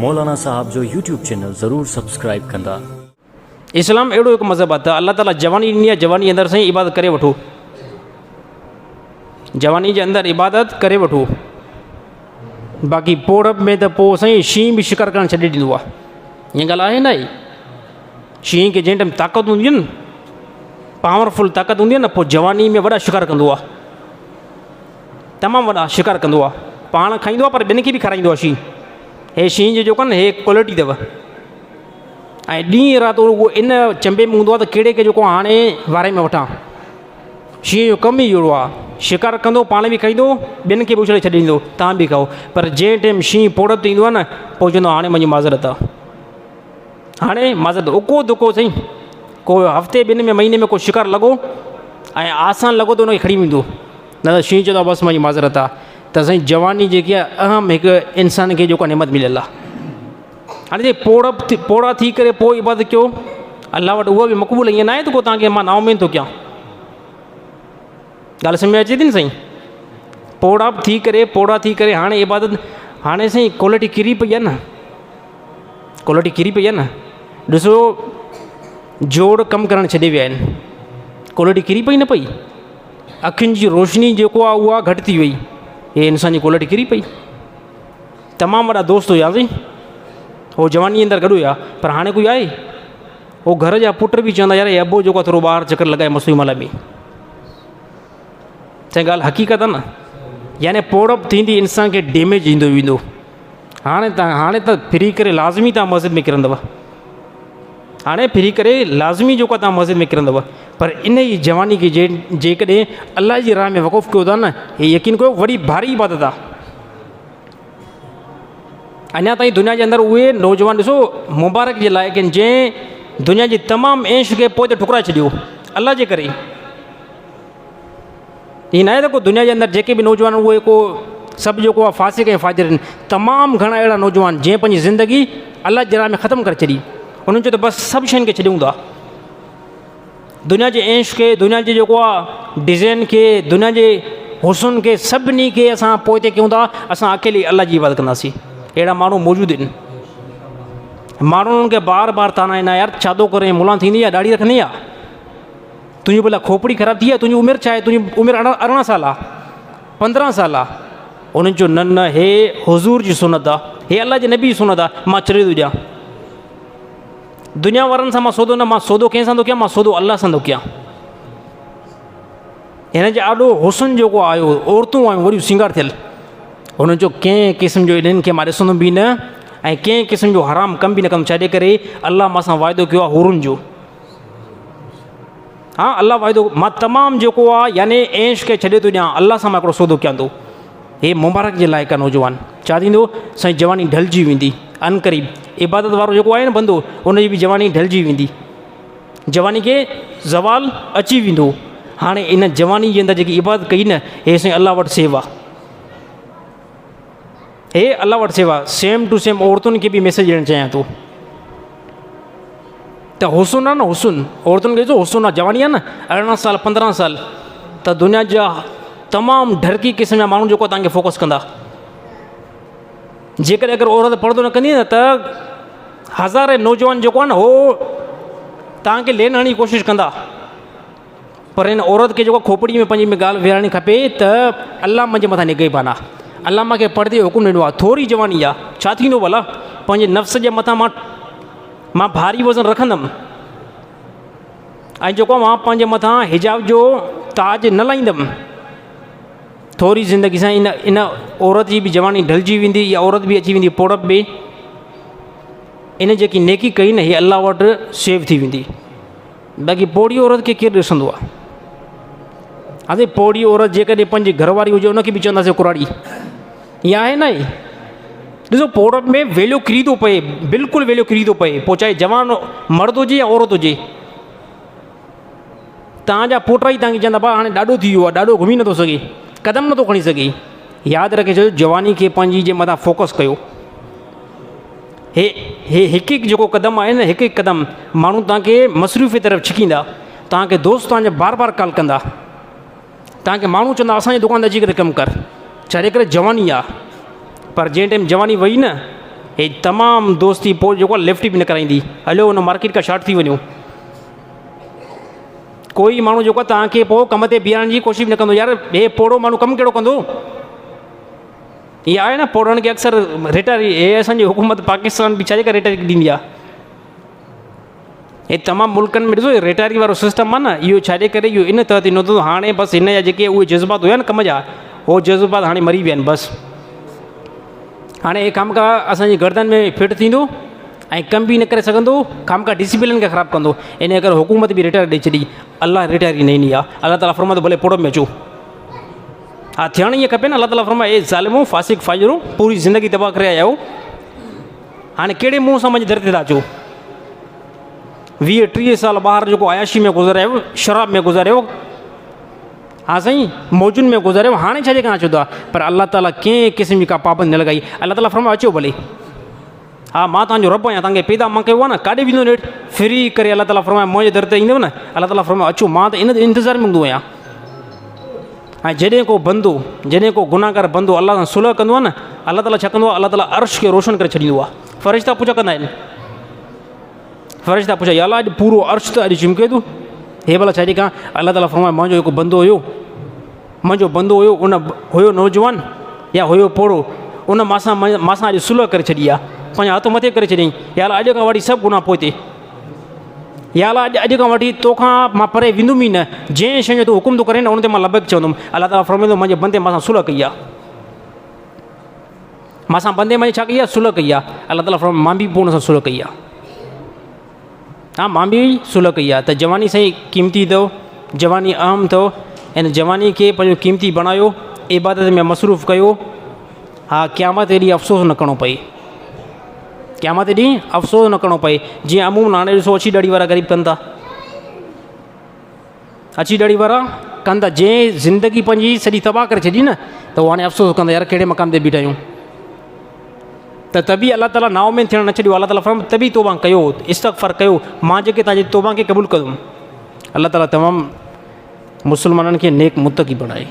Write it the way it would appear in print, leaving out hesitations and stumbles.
मौलाना साहब जो YouTube channel ज़रूर subscribe कंदा। इस्लाम अहिड़ो हिकु मज़हब आहे त अल्लाह ताला जवानी ॾिनी आहे, जवानी अंदरि साईं इबादत करे वठो, जवानी जे अंदरि इबादत करे वठो। बाक़ी पोड़प में त पोइ साईं शींहं बि शिकार करणु छॾे ॾींदो आहे। ईअं ॻाल्हि आहे न आहे, शींहं खे जंहिं टाइम ताक़त हूंदी आहे न, पावरफुल ताक़त हूंदी आहे न, पोइ जवानी में वॾा शिकार कंदो आहे, तमामु वॾा शिकार कंदो आहे। पाण खाईंदो आहे पर ॿियनि खे बि खाराईंदो आहे शींहं। हे शींहं जो जेको आहे न, हे क्वालिटी अथव। ऐं ॾींहुं राति उहो इन चंबे में हूंदो आहे त कहिड़े खे जेको हाणे वारे में वठां। शींहं जो कमु ई अहिड़ो आहे, शिकार कंदो, पाण बि खाईंदो, ॿियनि खे बि उछले छॾे ॾींदो, तव्हां बि खाओ। पर जंहिं टाइम शींहं पोड़प ते ईंदो आहे न, पोइ चवंदो हाणे मुंहिंजी माज़रत आहे, हाणे माज़रत। उको दुको साईं को हफ़्ते ॿिनि में महीने में को शिकार लॻो ऐं आसान लॻो त उनखे खणी वेंदो, न त शींहं चवंदो आहे बसि मुंहिंजी माज़रत आहे। त साईं जवानी जेकी आहे अहम हिकु इंसान खे जेको नेमत मिलियल आहे। हाणे जे पोड़ा थी करे पोइ इबादत कयो अलाह वटि, उहा बि मक़बूल। ईअं न आहे त को तव्हांखे मां नाउमीद थो कयां। ॻाल्हि सम्झ में अचे थी न साईं? पोड़ा थी करे हाणे इबादत, हाणे साईं क्वालिटी किरी पई आहे न, क्वालिटी किरी पई आहे न। ॾिसो जोड़ कमु करणु छॾे विया आहिनि, क्वालिटी किरी पई न पई। अखियुनि जी रोशनी जेको आहे उहा घटि थी वई, हे इंसान जी क्वालिटी किरी पई। तमामु वॾा दोस्त हुया साईं, उहो जवानी अंदरि गॾु हुया, पर हाणे कोई आहे? उहो घर जा पुट बि चवंदा यार अबो जेको आहे थोरो ॿाहिरि चकर लॻाए मसूं महिल बि। साईं ॻाल्हि हक़ीक़त आहे न, यानी पोड़प थींदी इंसान खे डैमेज ईंदो वेंदो। हाणे त फिरी करे लाज़मी तव्हां मस्जिद में किरंदव, हाणे फिरी करे लाज़मी जेको आहे तव्हां मस्जिद में किरंदव। पर इन ई जवानी खे जेकॾहिं अलाह जी राह में वक़ुफ़ कयो था न, हे यकीन कयो वॾी भारी इबादत आहे। अञा ताईं दुनिया जे अंदरि उहे नौजवान ॾिसो मुबारक जे लाइक़ आहिनि जंहिं दुनिया जी तमामु ऐश खे पोइ ते ठुकराए छॾियो अलाह जे करे। ईअं न आहे त को दुनिया जे अंदरि जेके बि नौजवान उहे को सभु जेको आहे फासिक ऐं फ़ाजिर आहिनि। तमामु घणा अहिड़ा नौजवान जंहिं पंहिंजी ज़िंदगी अलाह जे राह में ख़तमु करे छॾी। उन्हनि चयो त बसि सभु शयुनि खे छॾियूं था, दुनिया जे ऐश खे, दुनिया जे जेको आहे डिज़ाइन खे, दुनिया जे हुस्न खे, सभिनी खे असां पोइ ते कयूं था, असां अकेले अलाह जी इबादत कंदासीं। अहिड़ा माण्हू मौजूदु आहिनि। माण्हुनि खे बार बार ताना आहिनि यार छा थो करे, मुला थींदी आहे, ॾाढी रखंदी आहे, तुंहिंजी भला खोपड़ी ख़राबु थी आहे, तुंहिंजी उमिरि छा आहे, तुंहिंजी उमिरि 18 साल आहे, 15 साल आहे। उन्हनि चयो न हे हुज़ूर जी सुनत आहे, हे अलाह जे नबी जी सुनत आहे, मां छॾे थो ॾियां। दुनिया वारनि सां मां सौदो न, मां सौदो कंहिं सां थो कयां, मां सौदो अलाह सां थो कयां। हिन जो ॾाढो हुस्न जेको आयो, औरतूं आयूं वॾियूं सिंगार थियल। हुननि चयो कंहिं क़िस्म जो इन्हनि खे मां ॾिसंदुमि बि न, ऐं कंहिं क़िस्म जो हराम कमु बि न कंदुमि। छाजे करे अलाह मां सां वाइदो कयो आहे हुरुनि जो। हा अलाह वाइदो, मां तमामु जेको आहे यानी ऐश खे छॾे थो ॾियां, अलाह सां मां हिकिड़ो सौदो कयां थो। हे मुबारक जे लाइक़ु आहे नौजवान। छा थींदो साईं, जवानी ढलिजी वेंदी अनक़रीब। इबादत वारो जेको आहे न बंदो, उनजी बि जवानी ढलिजी वेंदी, जवानी खे ज़वाल अची वेंदो। हाणे इन जवानी जे अंदरि जेकी इबादत कई न, हे साईं अलाह वटि सेवा, हे अलाह वटि सेवा। सेम टू सेम औरतुनि खे बि मैसेज ॾियणु चाहियां थो त हुस्न आहे न, हुस्न औरतुनि खे ॾिसो, हुस्न आहे, जवानी आहे न 18 साल 15 साल, त दुनिया जा तमामु ढरकी क़िस्म जा माण्हू जेको तव्हांखे फोकस कंदा। जेकॾहिं अगरि औरत पर्दो न कंदी न, त हज़ारे नौजवान जेको आहे न उहो तव्हांखे लेन हणण जी कोशिशि कंदा। पर हिन औरत खे जेको खोपड़ी में पंहिंजी में ॻाल्हि विहारणी खपे त अलाह मुंहिंजे मथां निगहबान आहे, अलाह मूंखे पर्दे जो हुकुम ॾिनो आहे। थोरी जवानी आहे, छा थींदो भला, पंहिंजे नफ़्स जे मथां मां भारी वज़न रखंदुमि, ऐं जेको मां पंहिंजे मथां हिजाब जो ताज न लाहींदुमि। थोरी ज़िंदगी सां इन औरत जी बि जवानी ढलिजी वेंदी, इहा औरत बि अची वेंदी पोड़प में। इन जेकी नेकी कई न, हीअ अलाह वटि सेव थी वेंदी। बाक़ी पोड़ी औरत खे केरु ॾिसंदो आहे? अरे पोड़ी औरत जेकॾहिं पंहिंजी घरवारी हुजे, उनखे बि चवंदासीं कुराड़ी। ईअं आहे न? ॾिसो पोड़प में वैल्यू किरी थो पए, बिल्कुलु वैल्यू किरी थो पए, पोइ चाहे जवान मर्द हुजे या औरत हुजे। तव्हांजा पोटा ई तव्हांखे चवंदा भाउ हाणे ॾाढो थी वियो आहे, ॾाढो घुमी नथो सघे, क़दम नथो खणी सघे। यादि रखे छॾियो, जवानी खे पंहिंजी जे मथां फोकस कयो। हे हिकु हिकु जेको क़दम आहे न, हिकु हिकु क़दम माण्हू तव्हांखे मसरूफ़ तरफ़ छिकींदा। तव्हांखे दोस्त तव्हांजा बार बार कॉल कंदा, तव्हांखे माण्हू चवंदा असांजी दुकान ते अची करे कमु कर, छाजे करे जवानी आहे। पर जंहिं टाइम जवानी वई न, हे तमामु दोस्ती पोइ जेको आहे लिफ्ट बि न कराईंदी, हलियो हुन मार्केट खां शॉर्ट थी वञो। कोई माण्हू जेको आहे तव्हांखे पोइ कम ते बीहारण जी कोशिशि न कंदो, यार हे पोड़ो माण्हू कमु कहिड़ो कंदो। इहा आहे न पोड़नि खे अक्सर रिटायरी, हे असांजी हुकूमत पाकिस्तान बि छाजे करे रिटायरी ॾींदी आहे। हे तमामु मुल्कनि में ॾिसो रिटायरी वारो सिस्टम आहे न, इहो छाजे करे इहो इन तरह थींदो त हाणे बसि हिन जा जेके उहे जज़्बात हुया न कम जा, उहे जज़्बात हाणे मरी विया आहिनि बसि। हाणे हे कमु का असांजी गर्दन में फिट थींदो ऐं कमु बि न करे सघंदो, कमु का डिसिप्लिन खे ख़राबु कंदो। इन करे हुकूमत बि रिटायर ॾेई छॾी, अलाह रिटायरी न ईंदी आहे। अलाह ताला फरमाए थो भले पोड़ में अचो, हा थियणु ईअं खपे न। अलाह ताला फरमाए, ए ज़ालिमो फासिक फाजिरो, पूरी ज़िंदगी तबाह करे आया आहियो, हाणे कहिड़े मुंहं सां मुंहिंजे दर ते था अचो। 20-30 साल ॿाहिरि जेको अयाशी में गुज़ारियो, शराब में गुज़ारियो, हा साईं मौजुनि में गुज़ारियो, हाणे छाजे खां अचो था। पर अलाह ताला कंहिं क़िस्म जी का पाबंदी न लॻाई। अलाह ताला फरमाए अचो भले, हा मां तव्हांजो रब आहियां, तव्हांखे पैदा मां कयो आहे न, काॾे वेंदो नेठि फ्री करे। अलाह ताला फरमाए मुंहिंजे दर ते ईंदव न, अलाह ताला फरमाए अचो, मां त इन इंतज़ार में हूंदो आहियां। ऐं जॾहिं को बंदो, जॾहिं को गुनाहगार बंदो अलाह सां सुलह कंदो आहे न, अलाह ताला छा कंदो आहे, अलाह ताला अर्श खे रोशन करे छॾींदो आहे। फ़रिश्ता पुछा कंदा आहिनि, फ़रिश्ता पुछा या अलाह अॼु पूरो अर्श त अॼु चिमके थो, हे भला छाजे खां। अलाह ताला फरमाए मुंहिंजो हिकु बंदो हुयो, मुंहिंजो बंदो हुयो, उन हुयो नौजवान या हुयो पोड़ो, उन मासां अॼु सुलह करे छॾी आहे, पंहिंजा हथ मथे करे छॾियईं। या अलाह अॼु खां वठी सभु गुनाह पोइ ते, या अलाह अॼु खां वठी तोखां मां परे वेंदुमि ई न, जंहिं शइ जो तूं हुकुम थो करे न उन ते मां लबैक चवंदुमि। अलाह ताला फरमाईंदो मुंहिंजे बंदे मासां सुलह कई आहे, मासां बंदे मुंहिंजे छा कई आहे, सुलह कई आहे। अलाह ताला फरमाए मां बि पोइ हुन सां सुलह कई आहे, हा मां बि सुलह कई आहे। त जवानी साईं क़ीमती अथव, जवानी अहम अथव, इन जवानी खे पंहिंजो क़ीमती बणायो, इबादत में मसरूफ़ कयो। हा क़यामत ॾींहुं अफ़सोस न करिणो पए, क़यामत ॾींहुं अफ़सोस न करिणो पए। जीअं अमूमन हाणे ॾिसो अछी ॾाड़ी वारा ग़रीब कनि था, अछी ॾाड़ी वारा कनि था, जंहिं ज़िंदगी पंहिंजी सॼी तबाह करे छॾी न, त उहो हाणे अफ़सोस कंदा यार कहिड़े मक़ाम ते बीठा आहियूं। त तबी अलाह ताला नाउमीद थियणु न छॾियो। अलाह ताला फरमाए तबी तौबा कयो, इस्तग़फ़ार कयो, मां जेके तव्हांजी तौबा खे क़बूल कंदुमि। अलाह ताला तमामु मुस्लमाननि खे नेक मुतक़ी बणाए।